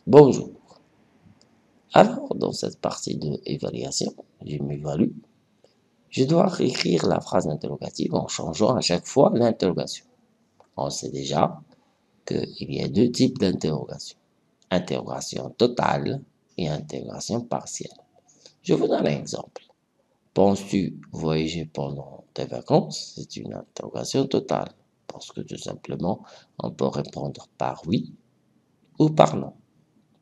Bonjour. Alors, dans cette partie de évaluation, je m'évalue. Je dois réécrire la phrase interrogative en changeant à chaque fois l'interrogation. On sait déjà qu'il y a deux types d'interrogation. Interrogation totale et interrogation partielle. Je vous donne un exemple. Penses-tu voyager pendant tes vacances? C'est une interrogation totale. Parce que tout simplement, on peut répondre par oui ou par non.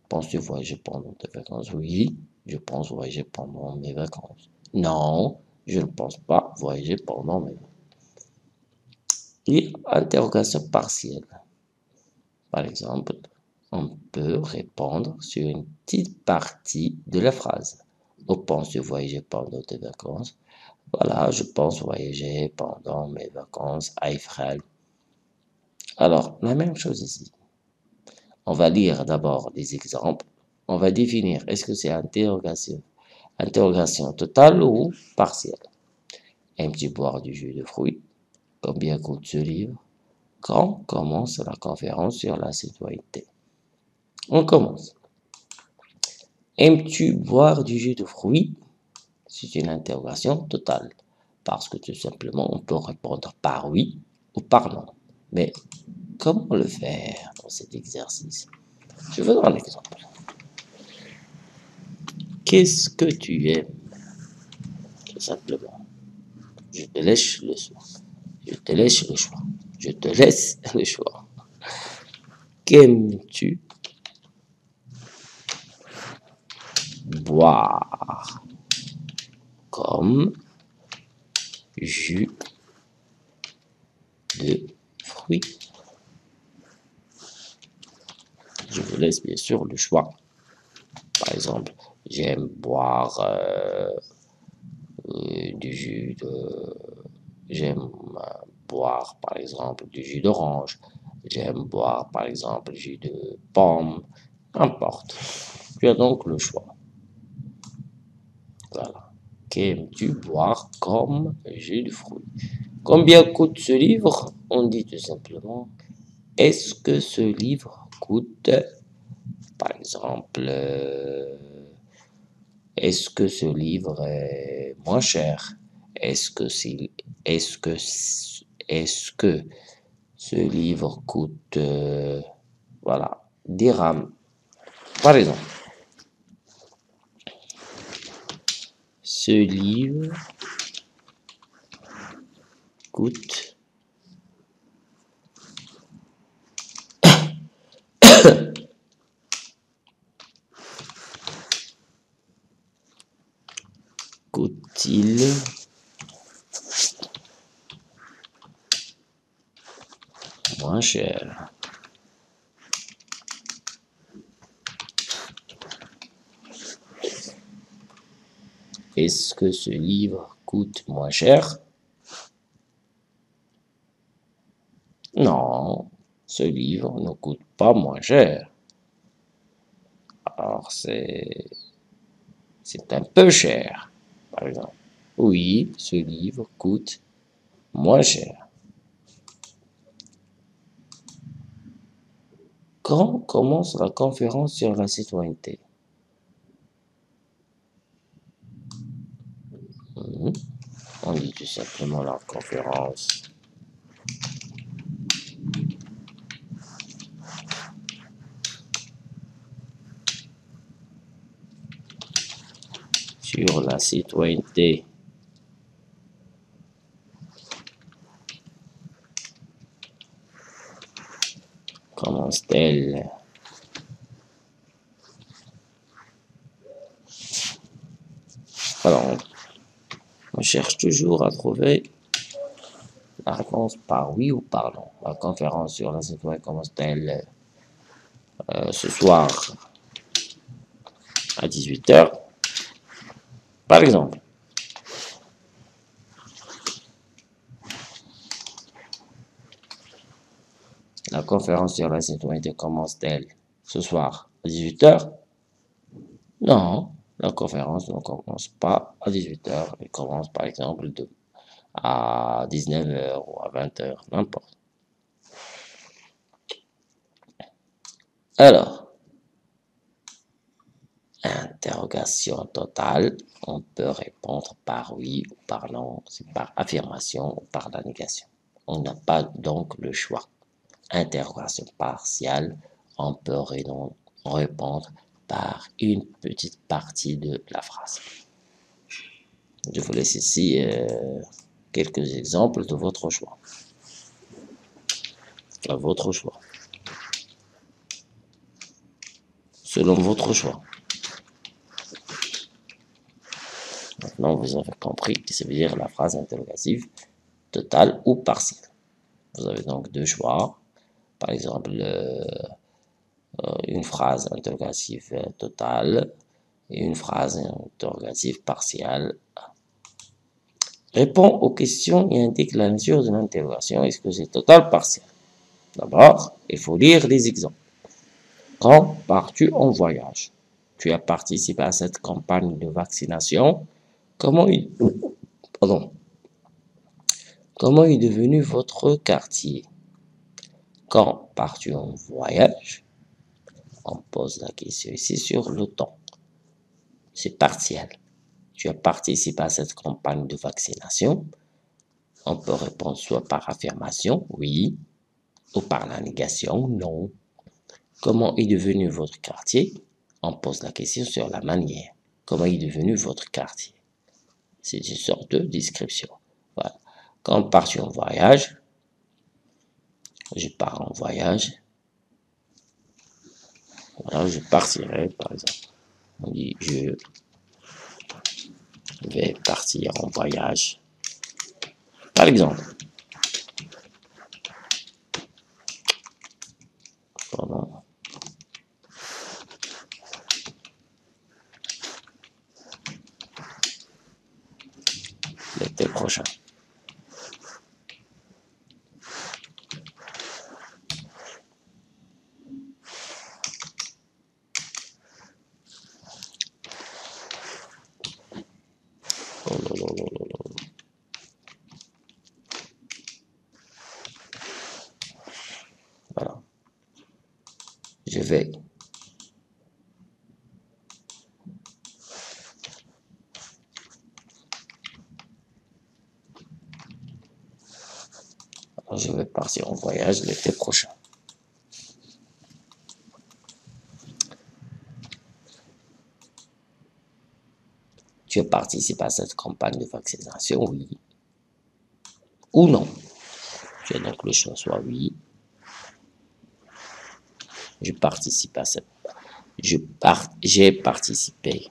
Penses-tu voyager pendant tes vacances? Oui, je pense voyager pendant mes vacances. Non, je ne pense pas voyager pendant mes vacances. Et interrogation partielle. Par exemple, on peut répondre sur une petite partie de la phrase. Ou penses-tu voyager pendant tes vacances? Voilà, je pense voyager pendant mes vacances à Israël. Alors, la même chose ici. On va lire d'abord des exemples. On va définir est-ce que c'est interrogation. Interrogation totale ou partielle. Aimes-tu boire du jus de fruits? Combien coûte ce livre? Quand commence la conférence sur la citoyenneté? On commence. Aimes-tu boire du jus de fruits? C'est une interrogation totale. Parce que tout simplement, on peut répondre par oui ou par non. Mais comment le faire dans cet exercice? Je veux un exemple. Qu'est-ce que tu aimes? Tout simplement. Je te laisse le choix. Je te laisse le choix. Je te laisse le choix. Qu'aimes-tu boire comme jus de fruits? Je vous laisse bien sûr le choix. Par exemple, j'aime boire du jus de... J'aime boire par exemple du jus d'orange. J'aime boire par exemple du jus de pomme. N'importe. Tu as donc le choix. Voilà. Qu'aimes-tu boire comme jus de fruits? Combien coûte ce livre? On dit tout simplement, est-ce que ce livre coûte, par exemple, est-ce que ce livre est moins cher? Est-ce que ce livre coûte, voilà, 10 dirhams, par exemple. Ce livre coûte coûte-t-il moins cher? Est-ce que ce livre coûte moins cher? Non, ce livre ne coûte pas moins cher. Alors c'est un peu cher, par exemple. Oui, ce livre coûte moins cher. Quand commence la conférence sur la citoyenneté? On dit tout simplement la conférence sur la citoyenneté commence-t-elle? Alors, on cherche toujours à trouver la réponse par oui ou par non. La conférence sur la citoyenneté commence-t-elle ce soir à 18h? Par exemple. La conférence sur la citoyenneté commence-t-elle ce soir à 18h? Non, la conférence ne commence pas à 18h. Elle commence par exemple à 19h ou à 20h, n'importe. Alors, interrogation totale, on peut répondre par oui ou par non, c'est par affirmation ou par la négation. On n'a pas donc le choix. Interrogation partielle, on peut répondre par une petite partie de la phrase. Je vous laisse ici quelques exemples de votre choix. À votre choix. Selon votre choix. Maintenant, vous avez compris que ça veut dire la phrase interrogative totale ou partielle. Vous avez donc deux choix. Par exemple, une phrase interrogative totale et une phrase interrogative partielle. Réponds aux questions et indique la nature de l'interrogation. Est-ce que c'est total ou partiel? D'abord, il faut lire les exemples. Quand pars-tu en voyage? Tu as participé à cette campagne de vaccination. Comment est devenu votre quartier? Quand pars-tu en voyage? On pose la question ici sur le temps. C'est partiel. Tu as participé à cette campagne de vaccination. On peut répondre soit par affirmation, oui, ou par la négation, non. Comment est devenu votre quartier? On pose la question sur la manière. Comment est devenu votre quartier? C'est une sorte de description. Voilà. Quand pars-tu en voyage? Je pars en voyage. Voilà, je partirai, par exemple. On dit, je vais partir en voyage. Par exemple. Pardon. L'été prochain. Voilà. Je vais. Je vais partir en voyage l'été prochain. Tu as participé à cette campagne de vaccination, oui. Ou non. Tu as donc le choix, soit oui. Je participe à cette. J'ai participé.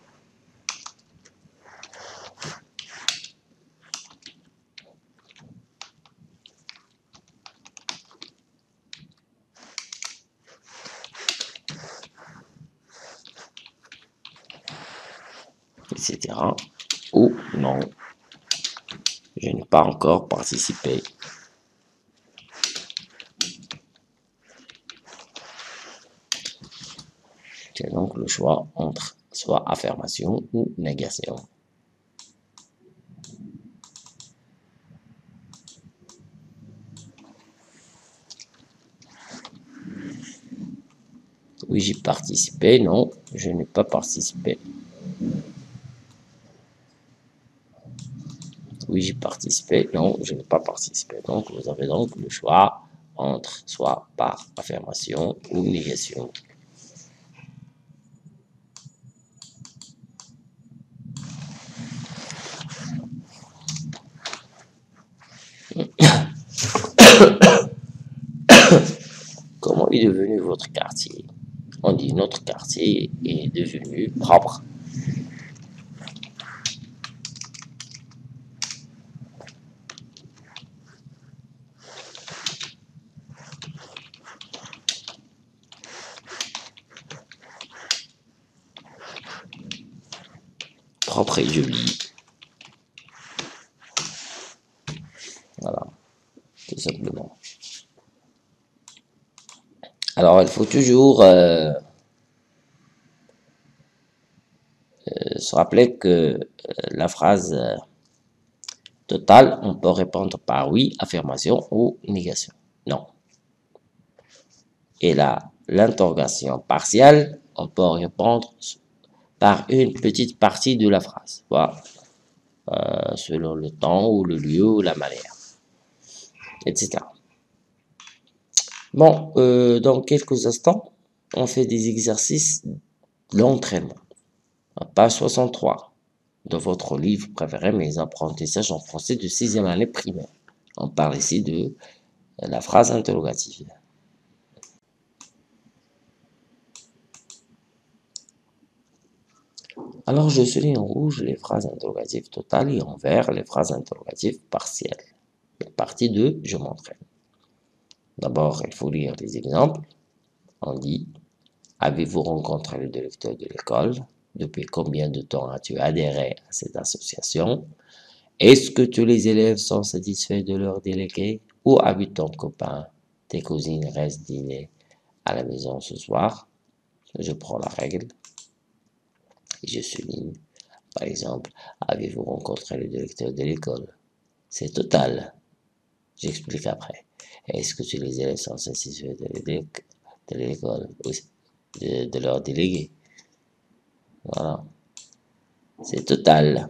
Etc. Ou non. Je n'ai pas encore participé. Tu as donc le choix entre soit affirmation ou négation. Oui, j'ai participé. Non, je n'ai pas participé. Oui, j'ai participé. Non, je n'ai pas participé. Donc, vous avez donc le choix entre soit par affirmation ou négation. Comment est devenu votre quartier? On dit notre quartier est devenu propre. Propre et joli. Voilà, tout simplement. Alors, il faut toujours se rappeler que la phrase totale, on peut répondre par oui, affirmation ou négation. Non. Et là, l'interrogation partielle, on peut répondre par une petite partie de la phrase, soit selon le temps ou le lieu ou la manière, etc. Bon, dans quelques instants, on fait des exercices d'entraînement. Page 63 de votre livre préféré, mes apprentissages en français de 6e année primaire. On parle ici de la phrase interrogative. Alors, je souligne en rouge les phrases interrogatives totales et en vert les phrases interrogatives partielles. La partie 2, je m'entraîne. D'abord, il faut lire les exemples. On dit, avez-vous rencontré le directeur de l'école? Depuis combien de temps as-tu adhéré à cette association? Est-ce que tous les élèves sont satisfaits de leur délégué? Où habite ton copain? Tes cousines restent dîner à la maison ce soir? Je prends la règle et je souligne. Par exemple, avez-vous rencontré le directeur de l'école? C'est total. J'explique après. Est-ce que tous les élèves sont satisfaits de l'école, de leur délégué? Voilà. C'est total.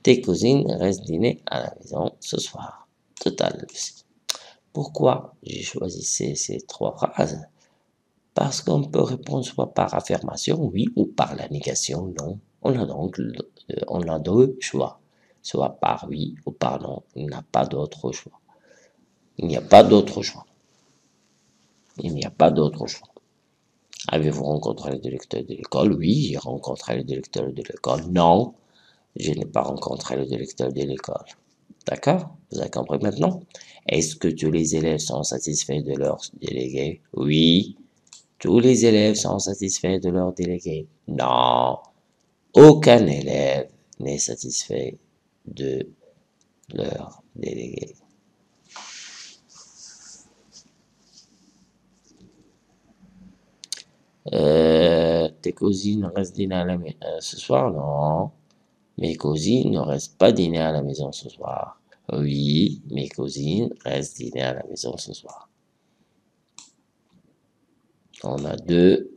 Tes cousines restent dîner à la maison ce soir. Total aussi. Pourquoi j'ai choisi ces trois phrases? Parce qu'on peut répondre soit par affirmation, oui, ou par la négation, non. On a deux choix. Soit par oui ou par non. Il n'y a pas d'autre choix. Il n'y a pas d'autre choix. Il n'y a pas d'autre choix. Avez-vous rencontré le directeur de l'école? Oui, j'ai rencontré le directeur de l'école. Non, je n'ai pas rencontré le directeur de l'école. D'accord? Vous avez compris maintenant? Est-ce que tous les élèves sont satisfaits de leur délégué? Oui. Tous les élèves sont satisfaits de leur délégué? Non. Aucun élève n'est satisfait de leur délégué. Tes cousines restent dîner à la maison ce soir? Non. Mes cousines ne restent pas dîner à la maison ce soir. Oui, mes cousines restent dîner à la maison ce soir. On a deux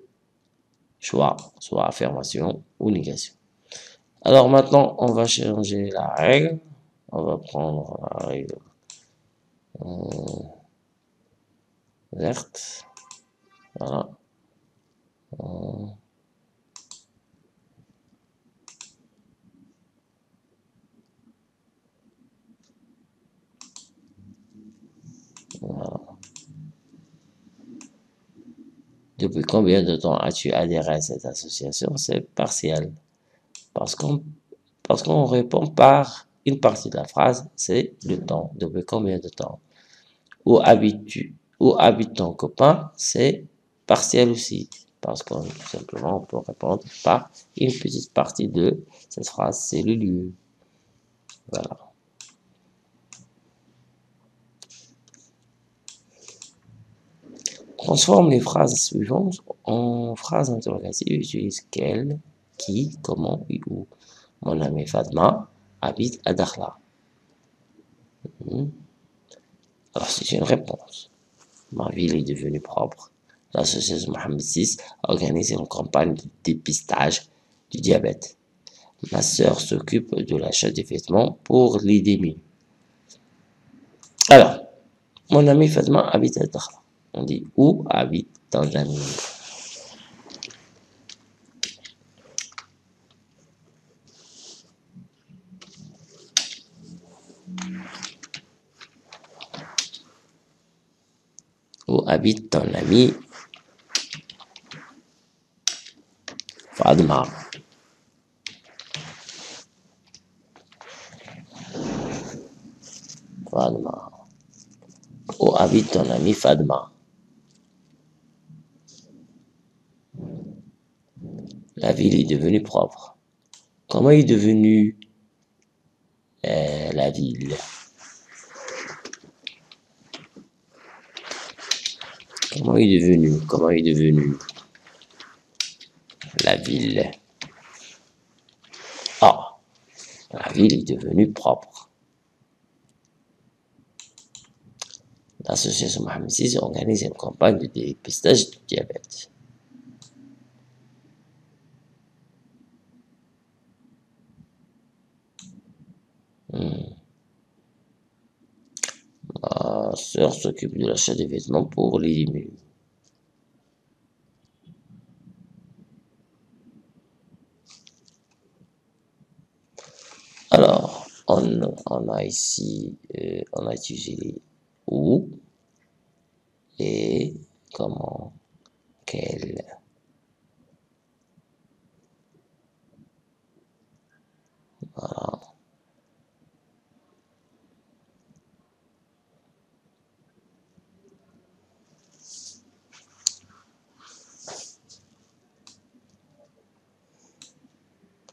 choix, soit affirmation ou négation. Alors maintenant, on va changer la règle. On va prendre la règle verte. Voilà. Voilà. Depuis combien de temps as-tu adhéré à cette association? C'est partiel. Parce qu'on répond par une partie de la phrase, c'est le temps. Depuis combien de temps? Où habite ton copain? C'est partiel aussi. Parce que tout simplement, on peut répondre par une petite partie de cette phrase, c'est le lieu. Voilà. Transforme les phrases suivantes en phrases interrogatives. Utilise quel, qui, comment et où. Mon ami Fatma habite à Dakhla. Alors, c'est une réponse. Ma ville est devenue propre. L'association Mohamed VI organise une campagne de dépistage du diabète. Ma sœur s'occupe de l'achat des vêtements pour les démunis. Alors, mon ami Fatma habite à Dakhla. On dit où habite ton ami? Où habite ton ami Fatma? Fatma. Où habite ton ami Fatma? La ville est devenue propre. Comment est devenue la ville? Comment est devenue la ville? Ah, la ville est devenue propre. L'association Mohamed VI organise une campagne de dépistage du diabète. Ma sœur s'occupe de l'achat des vêtements pour les démunis. Alors, on a ici, on a utilisé les où et comment, quel. Voilà.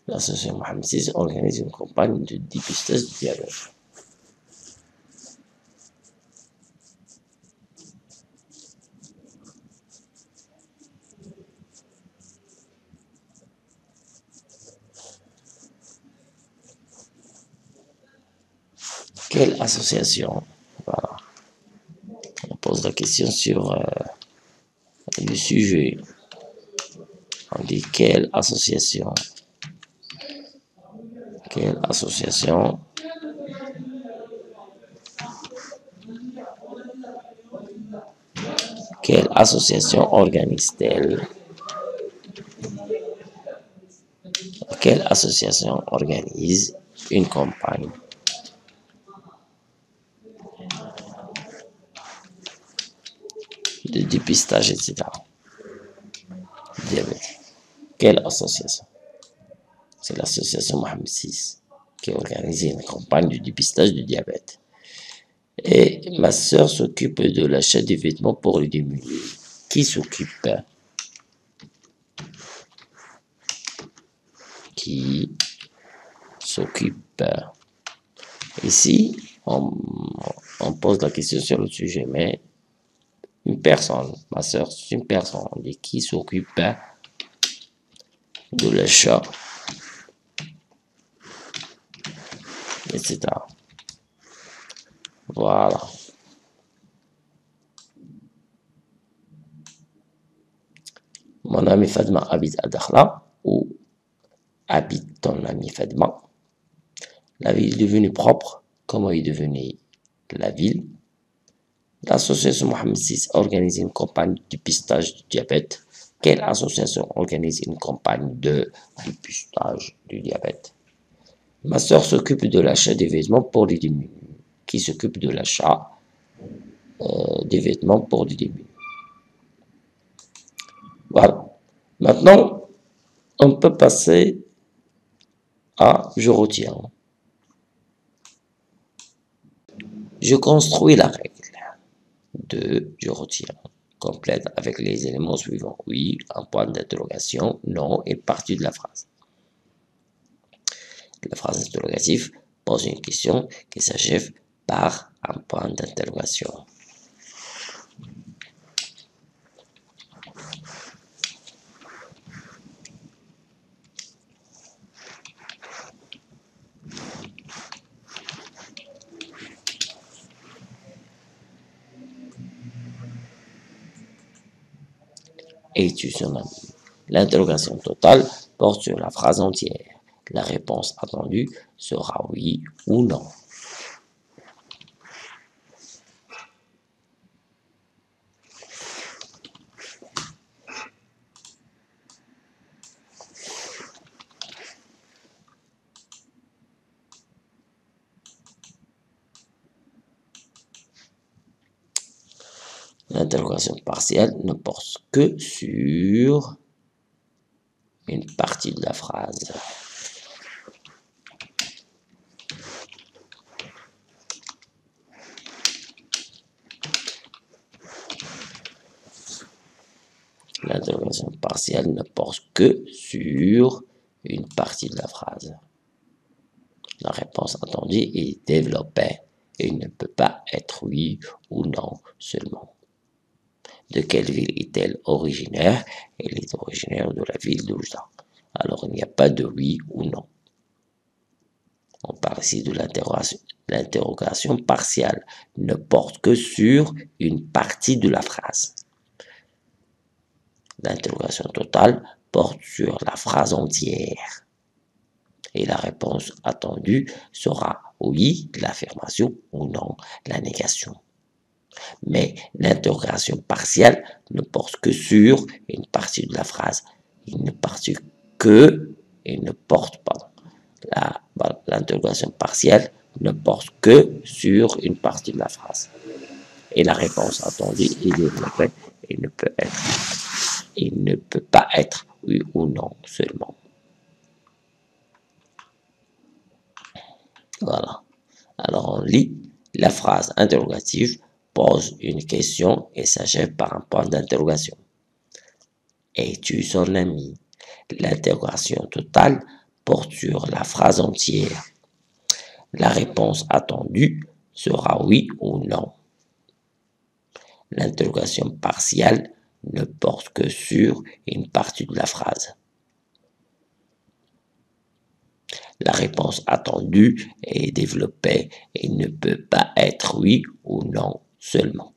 L'association Mohamed VI organise une campagne de dépistage du diabète. Quelle association? Voilà. On pose la question sur le sujet. On dit quelle association? Quelle association Quelle association organise-t-elle? Quelle association organise une campagne de dépistage, etc. Diabète. Quelle association? C'est l'association Mohamed VI qui a organisé une campagne de dépistage du diabète. Et ma sœur s'occupe de l'achat des vêtements pour les démunis. Qui s'occupe? Qui s'occupe? Ici, on pose la question sur le sujet, mais une personne, ma sœur, c'est une personne. On dit qui s'occupe de l'achat, etc. Voilà. Mon ami Fadma habite à Dakhla. Où habite ton ami Fadma? La ville est devenue propre. Comment est devenue la ville? L'association Mohamed VI organise une campagne de dépistage du diabète. Quelle association organise une campagne de dépistage du diabète? Ma sœur s'occupe de l'achat des vêtements pour les démunis. Qui s'occupe de l'achat des vêtements pour les démunis? Voilà. Maintenant, on peut passer à je retiens. Je construis la règle. 2. Je retiens. Complète avec les éléments suivants. Oui, un point d'interrogation. Non, et partie de la phrase. La phrase interrogative pose une question qui s'achève par un point d'interrogation. Es-tu son ami? L'interrogation totale porte sur la phrase entière. La réponse attendue sera oui ou non. L'interrogation partielle ne porte que sur une partie de la phrase. L'interrogation partielle ne porte que sur une partie de la phrase. La réponse attendue est développée et ne peut pas être oui ou non seulement. De quelle ville est-elle originaire? Elle est originaire de la ville d'Oujda. Alors il n'y a pas de oui ou non. On parle ici de l'interrogation. L'interrogation partielle ne porte que sur une partie de la phrase. L'interrogation totale porte sur la phrase entière. Et la réponse attendue sera oui, l'affirmation, ou non, la négation. Mais l'interrogation partielle ne porte que sur une partie de la phrase. Il ne porte que, il ne porte pas. L'interrogation partielle ne porte que sur une partie de la phrase. Et la réponse attendue est développée. Il ne peut pas être oui ou non seulement. Voilà. Alors on lit la phrase interrogative pose une question et s'achève par un point d'interrogation. Es-tu son ami? L'interrogation totale porte sur la phrase entière. La réponse attendue sera oui ou non. L'interrogation partielle ne porte que sur une partie de la phrase. La réponse attendue est développée et ne peut pas être oui ou non seulement.